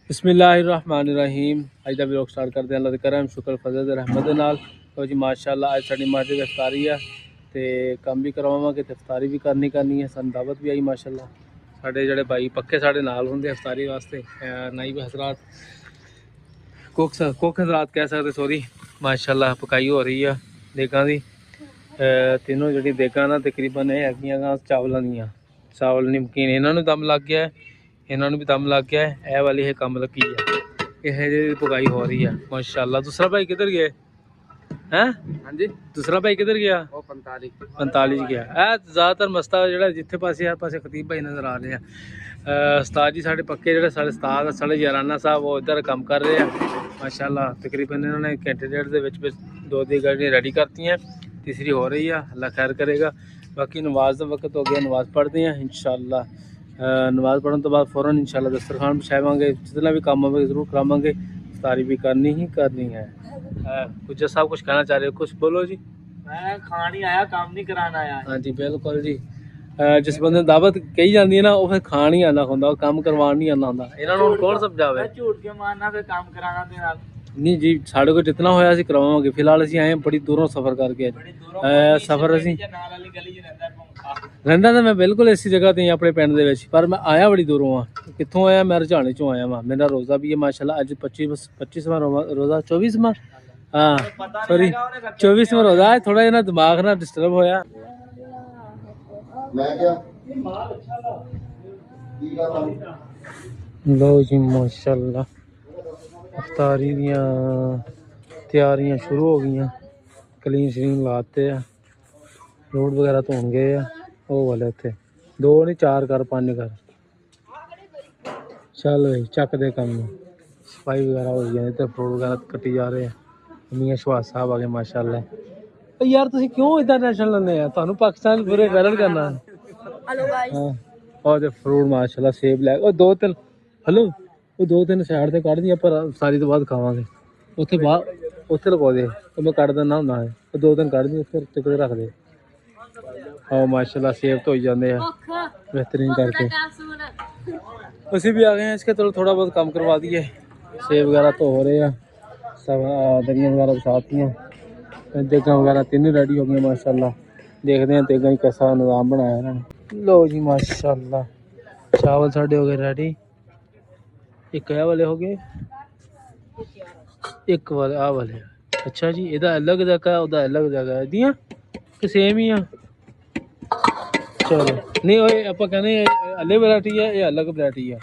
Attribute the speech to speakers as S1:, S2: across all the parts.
S1: बिस्मिल्लाहिर्रहमानिर्रहीम। अज का vlog start करते हैं अल्लाह के करम शुक्र फजल रहमत दे नाल। तो जी माशाअल्लाह अज साडी मस्जिद इफ्तारी है तो काम भी करवावांगे ते इफ्तारी भी करनी है। सन दावत भी आई माशाअल्लाह। साडे जिहड़े भाई पक्के साडे नाल हुंदे इफ्तारी वास्ते नाइब हजरात कुक हजरात कह सकते सॉरी। माशाअल्लाह पकाई हो रही है देगां दी। तीनों जिहड़ी देगां ना तकरीबन ये हैगियां चावलों दियां। चावल नमकीन इन्हों दम लग गया है, इन्हों भी दम लग गया है। यह वाली है कम लगी है, यह जी पकाई हो रही है माशाअल्लाह। दूसरा भाई किधर गया हैं? हाँ जी दूसरा भाई किधर गया? वो 45 गया। ज़्यादातर मस्ता जो जिथे पासे हर पासे खतीब भाई नज़र आ रहे हैं। उस्ताद जी साढ़े पक्के जो साढ़े उस्ताद साढ़े याराना साहब वो इधर काम कर रहे हैं माशाअल्लाह। तकरीबन इन्होंने घंटे डेढ़ के दो दी गाड़ियाँ रेडी करती हैं, तीसरी हो रही है, अल्लाह खैर करेगा। बाकी नमाज का वक्त हो गया, नमाज़ पढ़ते हैं इंशाअल्लाह। नमाज़ पढ़ने तो बाद फ़ौरन इंशाअल्लाह दस्तरखान बिछावांगे, जितना भी काम होगा ज़रूर करावांगे। इफ्तारी भी करनी ही करनी है। कुछ साहब कुछ कहना चाह रहे हो? कुछ बोलो जी।
S2: मैं खान ही आया, काम नहीं कराना आया।
S1: हाँ जी बिल्कुल जी। जिस बंदे दावत कही जाती है ना वो फिर खान ही आना होंगे, काम करवान नहीं आना होंगे। इन्होंने कौन समझावे?
S2: झूठ क्यों मारना, फिर काम कराना दे नाल।
S1: नहीं जी साढ़े को जितना होया असीं करवावांगे। फिलहाल असीं आए बड़ी दूरों सफ़र करके। सफ़र असीं रहिंदा तो मैं बिल्कुल इसी जगह ते अपने पिंड दे विच, पर मैं आया बड़ी दूरों हाँ। कित्थों आया? मैं रुझाने चों आया वां। मेरा रोज़ा भी है माशाअल्लाह। अज 25वां रोज़ा 24वां हाँ सॉरी 24वां रोज़ा है। थोड़ा जिहा दिमाग ना डिस्टर्ब होया। लो जी माशाअल्लाह इफ्तारी दियां तैयारियां शुरू हो गई। कलीन शलीन लाते हैं, रोड वगैरह धोन गए हैं। वो वाले उत्थे 2 नहीं 4 कर 5 कर। चल भाई चक दे काम सफाई वगैरह हो गई। इधर फ्रूट वगैरह कट्टी जा रहे हैं। मियां शहबाज साहब आ गए माशाअल्लाह। यार तुसीं क्यों इधर टेंशन लेंदे आ? तुहानूं पाकिस्तान पूरे वायरल करना। हेलो गाइस और ते फ्रूट माशाअल्लाह सेब लै और 2-3 हेलो वो 2-3 साइड ते कढ दियां पर सारी तो बाद खावांगे। उत्थे बाहर उत्थे लगा दे तो मैं कट दिंदा हुंदा है। 2-3 कढ दी उत्थे टिकट रख दे। आओ माशाअल्लाह सेब धोई जाते हैं बेहतरीन करके। असीं भी आ गए हैं इसके चलो थोड़ा बहुत काम करवा दिए। सेब वगैरह धो रहे हैं, सब दरियाँ वगैरह बिछाती हैं। देगां वगैरह तीनों रेडी हो गई माशाअल्लाह। देखते हैं देगां ही कैसा निज़ाम बनाया इन्होंने। लो जी माशाअल्लाह चावल साढ़े हो गए रेडी। एक वाले हो गए, एक वाले आ वाले। अच्छा जी इहदा अलग जगह है, उहदा अलग जगह है दियां कि सेम ही आ? चलो नहीं वो आप कहने अलग वैरायटी है, ये अलग वैरायटी है।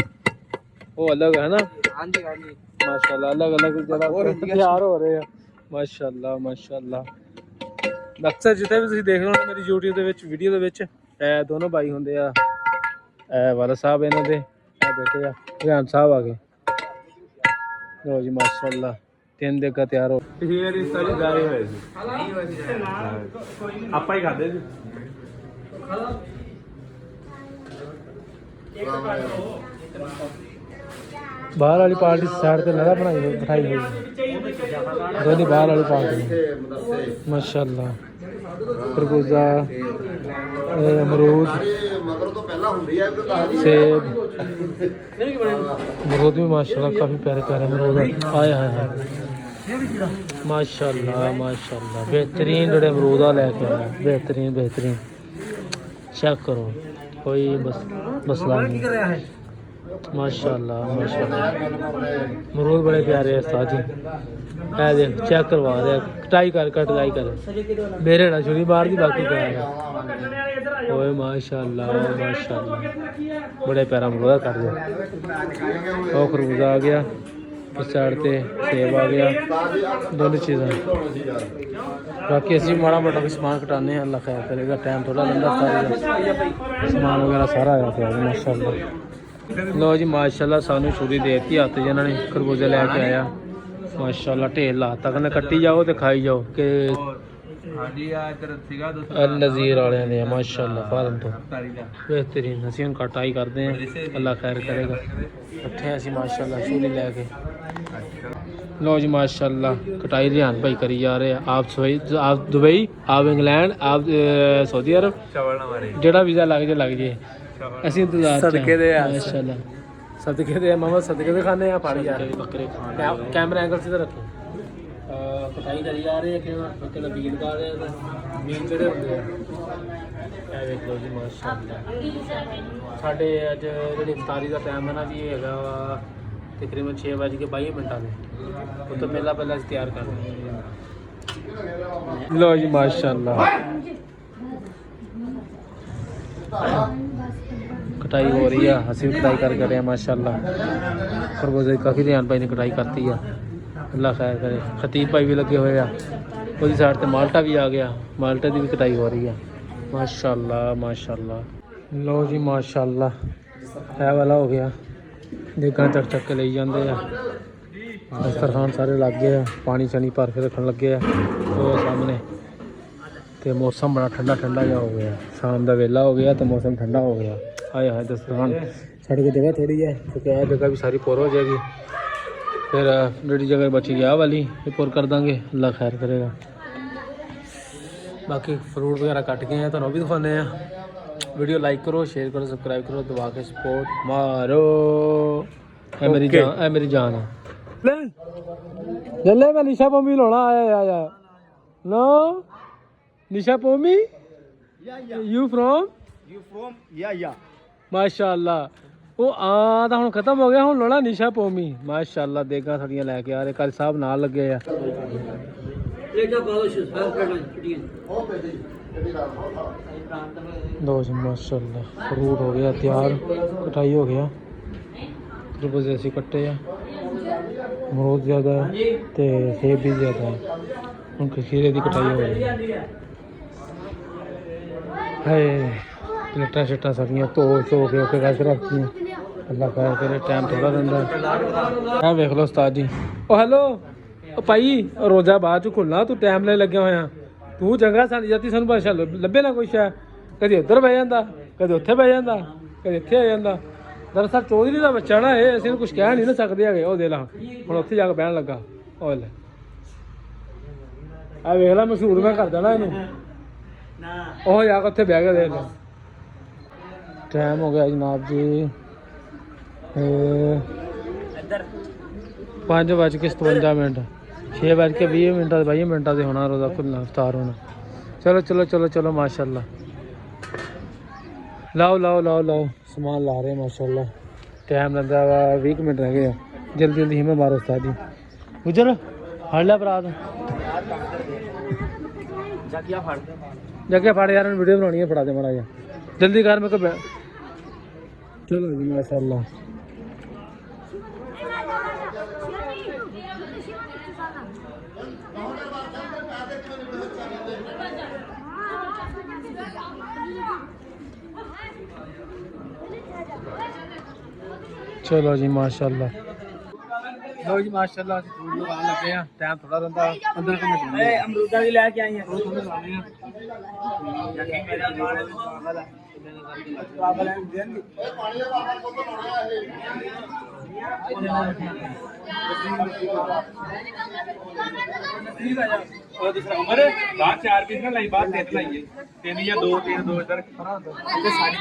S1: वो अलग है ना?
S2: हाँ जी हाँ जी
S1: माशाअल्लाह अलग अलग जगह तैयार हो रहे हैं माशाअल्लाह माशाअल्लाह। अक्सर जितने भी तुसीं देख रहे हो मेरी यूट्यूब दे विच वीडियो दे विच दोनों भाई होंदे आ। वाला साहब इन्हों दे बेटे आ रिहान साहब आ गए। लो जी माशाअल्लाह 3 देगा तैयार हो। पिछली बार इस सारी जाए हुए आपा ही खाते जी। बाहर वाली पार्टी साइड पे लगा बनाई बिठाई हुई दोनों बाहर वाली पार्टी माशाअल्लाह। खरबूजा अमरूद सेब अमरूद भी माशाअल्लाह काफ़ी प्यारे प्यारे अमरूद आए हैं माशाअल्लाह माशाअल्लाह। बेहतरीन जोड़े अमरूद लैके आया बेहतरीन बेहतरीन। चेक करो कोई मसला नहीं माशाअल्लाह माशाअल्लाह। अमरूद बड़े प्यारे है उस्ताद जी। देख चेक करवा रहे कटाई कर मेरे ना छुरी बाहर की बाकी करा ओए माशाअल्लाह माशाअल्लाह बड़े प्यारा अमरूद कर दे। और खरबूजा आ गया इस साइड पे सेब आ गया दोनों चीज़ें। बाकी असी माड़ा मोटा भी समान कटाने हैं अल्लाह खैर करेगा। टाइम थोड़ा लंबा समान वगैरह सारा आया पिया माशाअल्लाह। लो जी माशाअल्लाह सानू छुरी देती हथ जिन्होंने खरबूजे लैके आया माशाअल्लाह। ढेर लाता कहना कट्टी जाओ तो खाई जाओ कि नज़ीर वाले ने माशाअल्लाह फार्म तो बेहतरीन। असीं हुण कटाई करते हैं अल्लाह खैर करेगा। इकट्ठे असीं माशाअल्लाह छुरी लैके लो जी माशाल्लाह कटाई रिहान भाई करी जा रहे हैं। आप दुबई, आप इंग्लैंड, आप सऊदी अरब, जेड़ा वीज़ा लग जे ਅਸੀਂ ਇੰਤਜ਼ਾਰ
S2: ਸਦਕੇ ਦੇ ਆ।
S1: माशाल्लाह सदके दे मामा सदके दे खाने आ फाड़ी यार बकरे खाने कैमरा एंगल सीधा रखो। कटाई करी जा रहे हैं कि नबीन का मीन ਜਿਹੜੇ ਹੁੰਦੇ ਆ ਇਹ ਵੇਖ ਲਓ ਜੀ ਮਾਸ਼ਾਅੱਲਾ। ਸਾਡੇ ਅੱਜ ਜਿਹੜੀ ਇਫਤਾਰੀ ਦਾ ਟਾਈਮ ਹੈ ਨਾ ਜੀ ਇਹ ਹੈਗਾ ਵਾ ਤਕਰੀਬਨ 6:22 ਦੇ ਉਹ ਤੋਂ ਪਹਿਲਾਂ ਅਸੀਂ ਤਿਆਰ ਕਰ ਰਹੇ ਹਾਂ। ਲਓ ਜੀ ਮਾਸ਼ਾਅੱਲਾ कटाई हो रही है। ਅਸੀਂ ਵੀ ਕਟਾਈ ਕਰ ਰਹੇ ਹਾਂ ਮਾਸ਼ਾਅੱਲਾ। ਖਰਬੂਜ਼ੇ ਕਾਫੀ ਧਿਆਨ ਭਾਈ ਨੇ ਕਟਾਈ ਕਰਤੀ ਆ। ਅੱਲਾ ਖੈਰ ਕਰੇ। ਖਤੀਬ ਭਾਈ ਵੀ ਲੱਗੇ ਹੋਏ ਆ। ਉਹਦੀ ਸਾਈਡ ਤੇ ਮਾਲਟਾ ਵੀ ਆ ਗਿਆ। ਮਾਲਟੇ ਦੀ ਵੀ ਕਟਾਈ ਹੋ ਰਹੀ ਆ ਮਾਸ਼ਾਅੱਲਾ ਮਾਸ਼ਾਅੱਲਾ। ਲਓ ਜੀ ਮਾਸ਼ਾਅੱਲਾ ਇਹ ਵਾਲਾ ਹੋ ਗਿਆ। ਦੇਗਾਂ ਚੱਕ ਕੇ ਲਈ ਜਾਂਦੇ ਆ। ਦਸਤਰਖਾਨ ਸਾਰੇ ਲੱਗ ਗਏ ਆ। ਪਾਣੀ ਛਣੀ ਭਰ ਕੇ ਰੱਖਣ ਲੱਗੇ ਆ ਉਹ ਸਾਹਮਣੇ। ਤੇ ਮੌਸਮ ਬੜਾ ਠੰਡਾ ਜਿਹਾ ਹੋ ਗਿਆ। ਸ਼ਾਮ ਦਾ ਵੇਲਾ ਹੋ ਗਿਆ ਤੇ ਮੌਸਮ ਠੰਡਾ ਹੋ ਗਿਆ। ਆਏ ਹਾਏ ਦਸਤਰਖਾਨ ਛੱਡ ਕੇ ਜਗ੍ਹਾ ਥੋੜੀ ਹੈ ਕਿਉਂਕਿ ਇਹ ਜਗ੍ਹਾ ਵੀ ਸਾਰੀ ਪੁਰ ਹੋ ਜਾਏਗੀ। ਫਿਰ ਜਿਹੜੀ ਜਗ੍ਹਾ ਬਚੀ ਗਿਆ ਵਾਲੀ ਇਹ ਪੁਰ ਕਰ ਦਾਂਗੇ। ਅੱਲਾ ਖੈਰ ਕਰੇਗਾ। ਬਾਕੀ ਫਰੂਟ ਵਗੈਰਾ ਕੱਟ ਗਏ ਆ ਤੁਹਾਨੂੰ ਵੀ ਦਿਖਾਉਂਦੇ ਆ। ਵੀਡੀਓ ਲਾਈਕ ਕਰੋ, ਸ਼ੇਅਰ ਕਰੋ, ਸਬਸਕ੍ਰਾਈਬ ਕਰੋ, ਦਬਾ ਕੇ ਸਪੋਰਟ ਮਾਰੋ। ਇਹ ਮੇਰੀ ਜਾਨ ਹੈ। ਲੈ ਮੈਂ ਨਿਸ਼ਾ ਪੰਮੀ ਲਾਉਣਾ ਆਇਆ ਨੋ ਨਿਸ਼ਾ ਪੰਮੀ ਯੂ ਫਰੋਮ ਮਾਸ਼ਾਅੱਲਾ। ਉਹ ਆ ਤਾਂ ਹੁਣ ਖਤਮ ਹੋ ਗਿਆ। ਹੁਣ ਲਾਉਣਾ ਨਿਸ਼ਾ ਪੰਮੀ ਮਾਸ਼ਾਅੱਲਾ। ਦੇਗਾ ਸਾਡੀਆਂ ਲੈ ਕੇ ਆ ਰਹੇ। ਕੱਲ ਸਾਹਿਬ ਨਾਲ ਲੱਗੇ ਆ। ਲਓ ਜੀ ਮਾਸ਼ਾਅੱਲਾ ਫਰੂਟ ਹੋ ਗਿਆ ਤਿਆਰ। ਕਟਾਈ ਹੋ ਗਿਆ। ਖਰਬੂਜ਼ੇ ਅਸੀਂ ਕੱਟੇ ਆ। ਅਮਰੂਦ ਜ਼ਿਆਦਾ ਤੇ ਸੇਬ ਵੀ ਜ਼ਿਆਦਾ ਹੈ। ਹੁਣ ਖੀਰੇ ਦੀ ਕਟਾਈ ਹੋ ਰਹੀ ਹੈ। ਹਾਏ ਪਲੇਟਾਂ ਸ਼ੇਟਾਂ ਸਾਰੀਆਂ ਧੋ ਕੇ ਰੱਖ ਰੱਖਤੀਆਂ। ਅੱਲਾ ਖੈਰ ਕਰੇ। ਟਾਈਮ ਥੋੜਾ ਰਹਿੰਦਾ। ਇਹ ਵੇਖ ਲਓ ਉਸਤਾਦ ਜੀ। ਉਹ ਹੈਲੋ ਉਹ ਭਾਈ ਰੋਜ਼ਾ ਬਾਅਦ ਚ ਖੁੱਲਣਾ। ਤੂੰ ਟਾਈਮ ਲੈ ਲੱਗਿਆ ਹੋਇਆ। ਤੂੰ ਚੰਗਾ ਸਾਡੀ ਜਾਤੀ ਸਾਨੂੰ ਭਾਸ਼ਾ ਲੱਭੇ ਨਾ ਕੋਈ ਸ਼ਾ। ਕਦੇ ਉੱਧਰ ਬਹਿ ਜਾਂਦਾ, ਕਦੇ ਉੱਥੇ ਬਹਿ ਜਾਂਦਾ, ਕਦੇ ਇੱਥੇ ਆ ਜਾਂਦਾ। ਦਰਅਸਲ ਚੌਧਰੀ ਦਾ ਬੱਚਾ ਨਾ ਇਹ ਅਸੀਂ ਕੁਝ ਕਹਿ ਨਹੀਂ ਨਾ ਸਕਦੇ ਹੈਗੇ। ਉਹ ਦੇ ਲਾ ਹੁਣ ਉੱਥੇ ਜਾ ਕੇ ਬਹਿਣ ਲੱਗਾ। ਉਹ ਲੈ ਆ ਵੇਖ ਲਾ ਮਸ਼ਹੂਰ ਮੈਂ ਕਰ ਦੇਣਾ ਇਹਨੂੰ। ਉਹ ਜਾ ਕੇ ਉੱਥੇ ਬਹਿ ਕੇ ਦੇਖ ਲਾ। ਟਾਈਮ ਹੋ ਗਿਆ ਜਨਾਬ ਜੀ 5:57 6:20 22 ਮਿੰਟਾਂ ਦੇ ਹੋਣਾ ਰੋਜ਼ਾ ਖੁੱਲ੍ਹਣਾ ਇਫਤਾਰ ਹੋਣਾ। ਚਲੋ ਮਾਸ਼ਾਅੱਲਾ। ਲਾਓ ਸਮਾਨ ਲਾ ਰਹੇ ਮਾਸ਼ਾਅੱਲਾ। ਟਾਈਮ ਲੱਗਦਾ ਵਾ 20 ਮਿੰਟ ਰਹਿ ਗਏ ਆ। ਜਲਦੀ ਹਿੰਮਤ ਮਾਰੋ ਉਸਤਾਦ ਜੀ। ਗੁਜਰ ਫੜ ਲਿਆ ਭਰਾ ਤੂੰ ਜੱਗਿਆ ਫੜ ਯਾਰ ਵੀਡੀਓ ਬਣਾਉਣੀ ਹੈ। ਫੜਾ ਦੇ ਮਾੜਾ ਜਿਹਾ ਜਲਦੀ ਕਰ। ਮੇਰੇ ਕੋਲ ਚਲੋ ਜੀ ਮਾਸ਼ਾਅੱਲਾ। ਚਲੋ ਜੀ ਮਾਸ਼ਾਅੱਲਾ। ਲੋ ਜੀ ਮਾਸ਼ਾਅੱਲਾ ਅਸੀਂ ਫੂਡ ਲਗਾਉਣ ਲੱਗੇ ਆ। ਟਾਈਮ ਥੋੜਾ ਰਹਿੰਦਾ 15 ਮਿੰਟ।
S2: ਅਮਰੂਦਾਂ ਵੀ ਲੈ ਕੇ ਆਈ ਆ।
S1: ਉਹ ਤੁਹਾਨੂੰ ਲਾਉਣੇ ਆ।
S2: ਉਹ ਦੂਸਰਾ ਉਮਰ ਬਾਹਰ 4 ਪੀਸ ਨਾ ਲਈ ਬਾਹਰ 3 ਲਾਈਏ। 3 ਜਾਂ 2 ਇਧਰ ਤੇ ਸਾਡੀ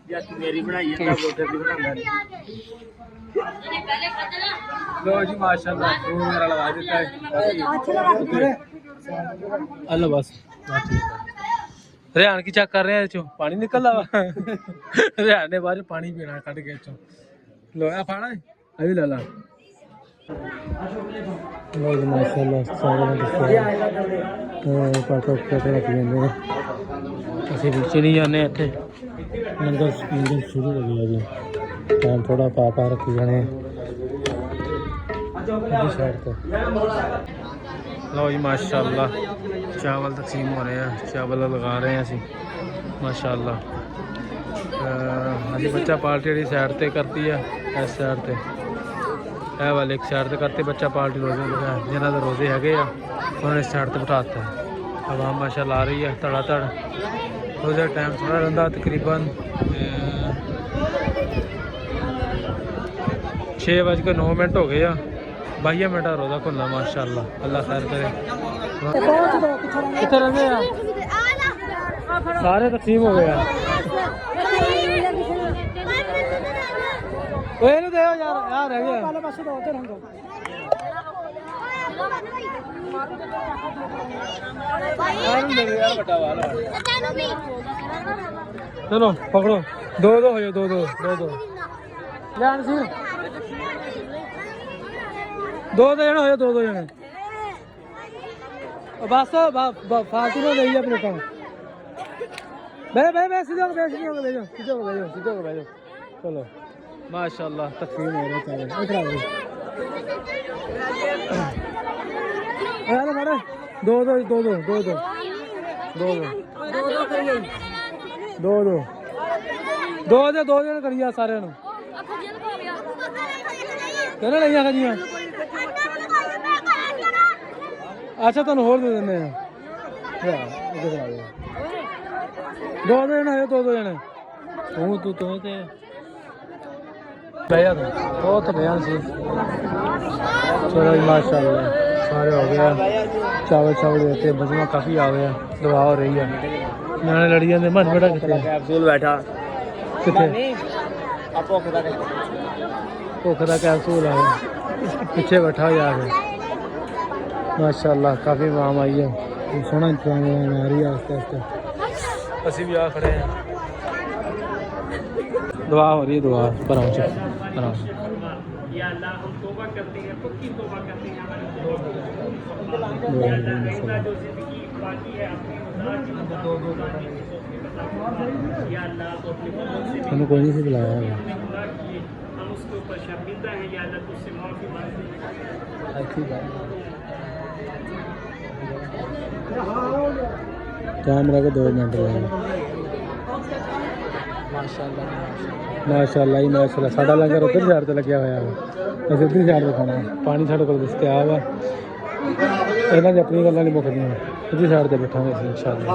S2: ਜਾਂ ਮੇਰੀ ਬਣਾਈ ਜਾਂਦਾ ਬੋਟਰ ਦੀ ਬਣਾਉਂਦਾ।
S1: ਲੋ ਜੀ ਮਾਸ਼ਾਅੱਲਾ ਫੂਡ ਮੇਰਾ ਲਵਾ ਦਿੱਤਾ ਹੈ। ਅੱਲਾ ਬਸ ਰਿਹਾਨ ਕੀ ਚੈੱਕ ਕਰ ਰਿਹਾ। ਇਹ ਚੋਂ ਪਾਣੀ ਨਿਕਲਦਾ ਵਾ। ਰਿਹਾਨ ਨੇ ਬਾਅਦ ਪਾਣੀ ਪੀਣਾ ਕੱਢ ਕੇ ਚੋਂ। ਲੋ ਆ ਫਾਣਾ ਆ ਵੀ ਲੈ ਲਾ। ਲੋ ਜੀ ਮਾਸ਼ਾਅੱਲਾ ਸਾਰਿਆਂ ਨੇ ਦੱਸਿਆ ਪਾਟੋ ਕਿਤੇ ਰੱਖ ਜਾਂਦੇ ਨੇ। ਅਸੀਂ ਵੀ ਚਲੀ ਜਾਂਦੇ ਇੱਥੇ। ਲੰਗਰ ਸ਼ੁਰੂ ਹੋ ਗਿਆ ਜੀ। ਟਾਈਮ ਥੋੜਾ ਪਾ ਰੱਖੀ ਜਾਣੇ ਸਾਈਡ ਤੇ। ਲਓ ਜੀ ਮਾਸ਼ਾਅੱਲਾ ਚਾਵਲ ਤਕਸੀਮ ਹੋ ਰਹੇ ਆ। ਚਾਵਲ ਲਗਾ ਰਹੇ ਆ ਅਸੀਂ ਮਾਸ਼ਾਅੱਲਾ। ਅਸੀਂ ਬੱਚਾ ਪਾਰਟੀ ਜਿਹੜੀ ਸਾਈਡ ਤੇ ਕਰਤੀ ਆ। ਇਸ ਸਾਈਡ ਤੇ ਇਹ ਵਾਲੇ ਇੱਕ ਸਾਈਡ ਤੇ ਕਰਤੀ ਬੱਚਾ ਪਾਰਟੀ ਰੋਜ਼ੇ ਲਗਾ। ਜਿਹਨਾਂ ਦੇ ਰੋਜ਼ੇ ਹੈਗੇ ਆ ਉਹਨਾਂ ਨੇ ਸਾਈਡ ਤੇ ਬਿਠਾ ਦਿੱਤਾ। ਆਵਾਮ ਮਾਸ਼ਾਅੱਲਾ ਆ ਰਹੀ ਆ ਧੜਾ ਧੜ। ਰੋਜ਼ੇ ਟਾਈਮ ਥੋੜਾ ਰਹਿੰਦਾ ਤਕਰੀਬਨ 6:09 ਹੋ ਗਏ ਆ 22 ਮਿੰਟ ਦਾ ਰੋਜ਼ਾ ਖੁੱਲ੍ਹਣਾ ਮਾਸ਼ਾਅੱਲਾ ਅੱਲਾ ਖੈਰ ਕਰੇ ਕਿੱਥੇ ਰਹਿੰਦੇ ਆ ਸਾਰੇ ਤਕਸੀਮ ਹੋ ਗਏ ਆ ਓਏ ਇਹਨੂੰ ਦਿਓ ਯਾਰ ਆ ਰਹਿ ਗਿਆ ਪਹਿਲੇ ਪਾਸੇ ਦੋ ਤੇ ਰੰਗੋ ਚਲੋ ਪਕੜੋ ਦੋ ਹੋ ਜਾਓ ਦੋ ਲੈਣ ਸੀ ਦੋ ਜਣੇ ਹੋਏ ਦੋ ਜਣੇ ਬਸ ਫਾਲਤੂ ਨਾ ਲਈ ਆ ਪਲੇਟਾਂ ਬੈ ਸਿੱਧਾ ਹੋ ਗਏ ਜੋ ਚਲੋ ਮਾਸ਼ਾਅੱਲਾ ਤਕਸੀਮ ਹੋ ਰਿਹਾ ਚਾਹੇ ਇਧਰ ਆ ਯਾਰ ਮਾਰੇ ਦੋ ਜਣੇ ਕਰੀਆ ਸਾਰਿਆਂ ਨੂੰ ਕਿਹਨੇ ਲਈਆਂ ਖਜੀਆਂ ਅੱਛਾ ਤੁਹਾਨੂੰ ਹੋਰ ਦੇ ਦਿੰਦੇ ਆ ਦੋ ਜਣੇ ਹੋਏ ਦੋ ਜਣੇ ਤੂੰ ਤੇ ਬਹਿਆ ਉਹ ਤਾਂ ਬਿਆਨ ਸੀ ਚਲੋ ਜੀ ਮਾਸ਼ਾਅੱਲਾ ਸਾਰੇ ਹੋ ਗਿਆ ਚਾਵਲ ਦੇ ਉੱਤੇ ਬਜ਼ਮਾ ਕਾਫੀ ਆ ਗਿਆ ਦਵਾ ਹੋ ਰਹੀ ਆ ਨਿਆਣੇ ਲੜੀ ਜਾਂਦੇ ਮਨ ਬੜਾ ਕਿੱਥੇ
S2: ਕੈਪਸੂਲ ਬੈਠਾ
S1: ਕਿੱਥੇ ਭੁੱਖ ਦਾ ਕੈਪਸੂਲ ਆ ਪਿੱਛੇ ਬੈਠਾ ਜਾ ਕੇ ਮਾਸ਼ਾਅੱਲਾ ਕਾਫੀ ਮਾਮ ਆਈ ਹੈ ਸੋਹਣਾ ਇੰਤਜ਼ਾਮ ਆ ਰਹੀ ਹੈ ਆਸਤੇ ਅਸੀਂ ਵੀ ਆ ਖੜੇ ਹਾਂ दुआ हो रही है दुआ पर हमें कोई नहीं से बुलाया है कैमरा को 2 मिनट लगे माशाअल्लाह साडा लंगर उधर साइड ते लग्या होया असीं उधर साइड ते खाना पानी साडे कोल दस्तयाब है इन्हां दी अपनी गल्लां नहीं मुकदियां उधर साइड ते बैठांगे असीं इंशाअल्लाह